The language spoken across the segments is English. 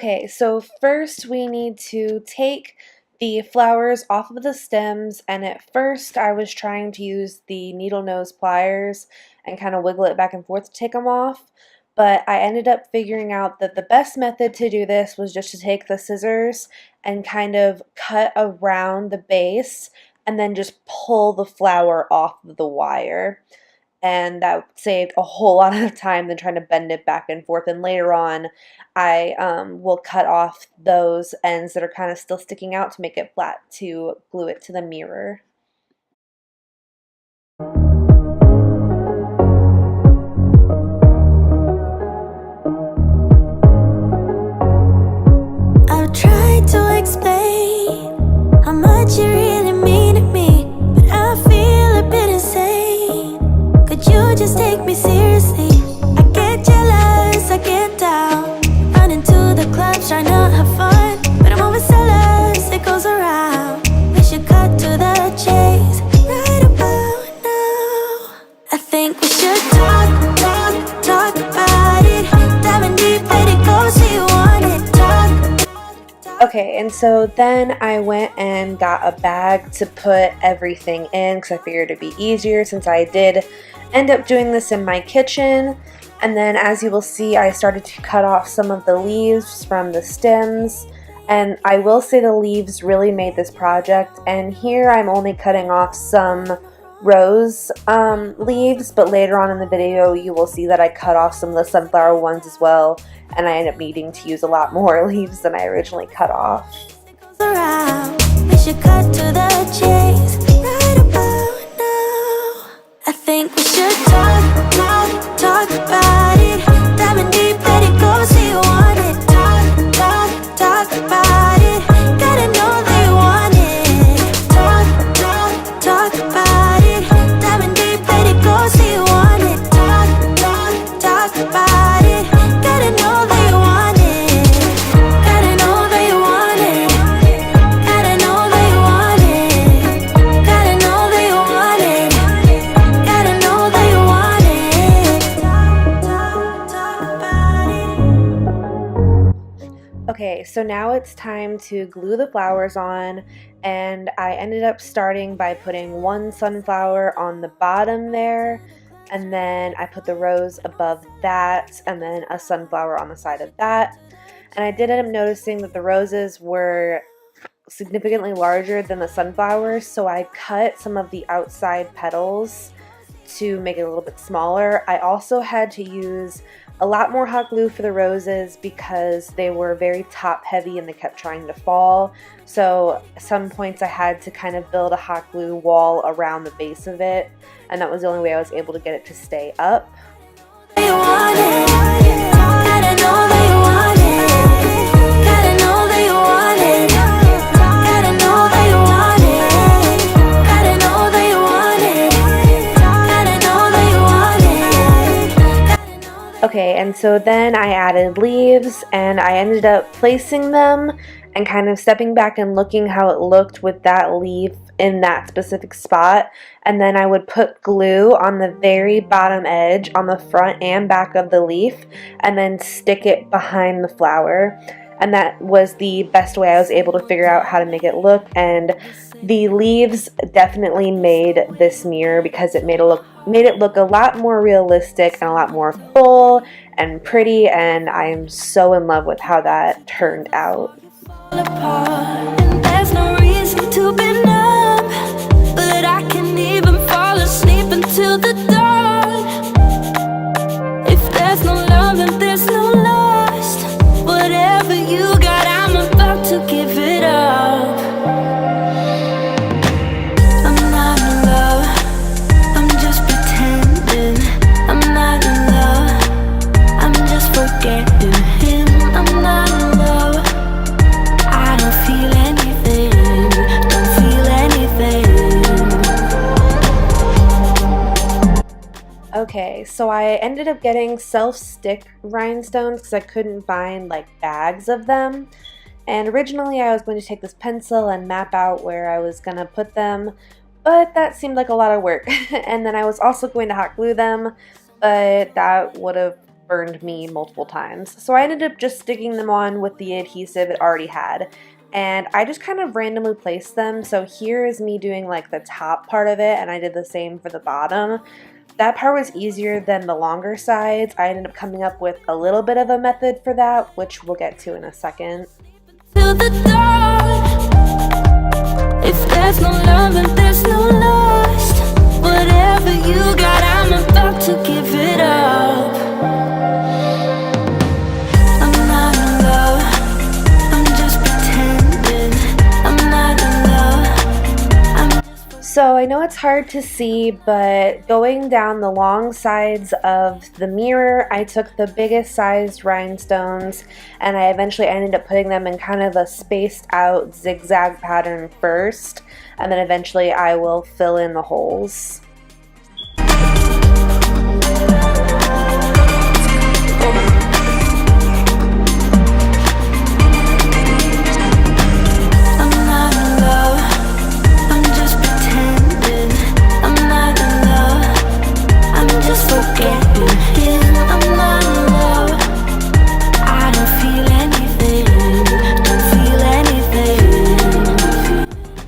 Okay, so first we need to take the flowers off of the stems, and at first I was trying to use the needle nose pliers and kind of wiggle it back and forth to take them off, but I ended up figuring out that the best method to do this was just to take the scissors and kind of cut around the base and then just pull the flower off of the wire. And that saved a whole lot of time than trying to bend it back and forth. And later on, I will cut off those ends that are kind of still sticking out to make it flat to glue it to the mirror. I've tried to explain how much you really mean to me, but I feel a bit insane. Could you just take me seriously? I get jealous, I get down, running to the clubs, trying to have fun, but I'm always jealous, it goes around. We should cut to the chase right about now. I think we should talk about it, diving deep, let it go, see you want it. Okay, and so then I went and got a bag to put everything in because I figured it'd be easier since I did end up doing this in my kitchen. And then as you will see, I started to cut off some of the leaves from the stems. And I will say the leaves really made this project. And here I'm only cutting off some rose leaves, but later on in the video you will see that I cut off some of the sunflower ones as well, and I end up needing to use a lot more leaves than I originally cut off. We should cut to the chase right about now. I think we should talk about it, diving deep, let it go, see you want it. Talk about it, gotta know they want it. Talk about it, diving deep, let it go, see you want it. Talk about it, gotta know they want it. Gotta know they want it. Gotta know they want it. Gotta know they want it. Gotta know they want it. Talk about it. Okay, so now it's time to glue the flowers on, and I ended up starting by putting one sunflower on the bottom there, and then I put the rose above that, and then a sunflower on the side of that. And I did end up noticing that the roses were significantly larger than the sunflowers, so I cut some of the outside petals to make it a little bit smaller. I also had to use a lot more hot glue for the roses because they were very top heavy and they kept trying to fall. So at some points I had to kind of build a hot glue wall around the base of it, and that was the only way I was able to get it to stay up. They want it. Gotta know they want it. Gotta know they want it. Gotta know they want it. Gotta know they want it. Gotta know they want it. Okay, and so then I added leaves, and I ended up placing them and kind of stepping back and looking how it looked with that leaf in that specific spot. And then I would put glue on the very bottom edge on the front and back of the leaf and then stick it behind the flower. And that was the best way I was able to figure out how to make it look. And the leaves definitely made this mirror because it made it look a lot more realistic and a lot more full and pretty, and I am so in love with how that turned out. And there's no reason to be numb, but I can't even fall asleep until the dawn. If there's no love and there's no lust, whatever you got, I'm about to give it up. I'm not in love, I'm just pretending. I'm not in love, I'm just forgetting him. I'm not in love, I don't feel anything, don't feel anything. Okay, so I ended up getting self-stick rhinestones because I couldn't find like bags of them. And originally I was going to take this pencil and map out where I was going to put them, but that seemed like a lot of work. And then I was also going to hot glue them, but that would have burned me multiple times. So I ended up just sticking them on with the adhesive it already had. And I just kind of randomly placed them. So here is me doing like the top part of it, and I did the same for the bottom. That part was easier than the longer sides. I ended up coming up with a little bit of a method for that, which we'll get to in a second. To the dawn. If there's no love and there's no lust, whatever you got, I'm about to give it up. I'm not in love, I'm just pretending. I'm not in love, So I know it's hard to see, but going down the long sides of the mirror, I took the biggest sized rhinestones and I eventually ended up putting them in kind of a spaced out zigzag pattern first, and then eventually I will fill in the holes.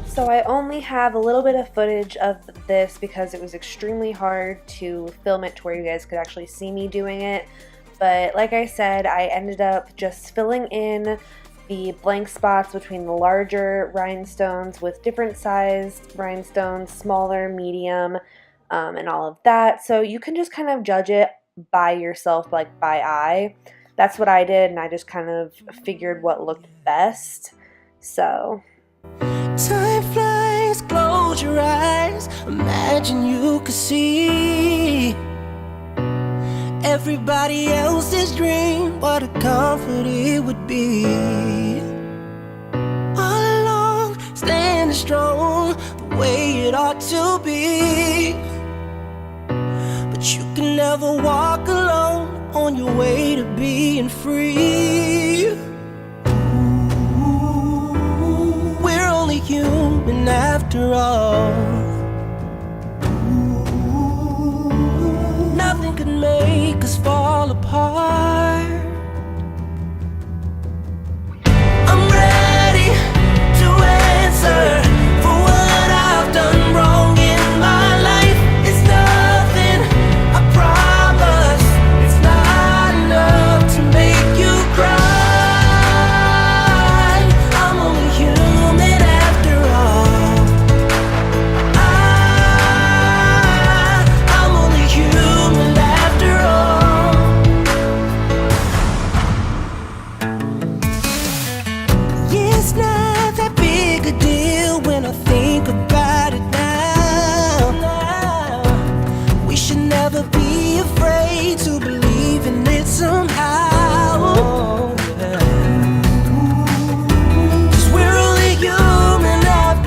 So I only have a little bit of footage of this because it was extremely hard to film it to where you guys could actually see me doing it. But like I said, I ended up just filling in the blank spots between the larger rhinestones with different sized rhinestones, smaller, medium, and all of that. So you can just kind of judge it by yourself, like by eye. That's what I did, and I just kind of figured what looked best. So time flies, close your eyes, imagine you could see everybody else's dream, what a comfort it would be. All along, standing strong, the way it ought to be. But you can never walk alone on your way to being free. We're only human after all.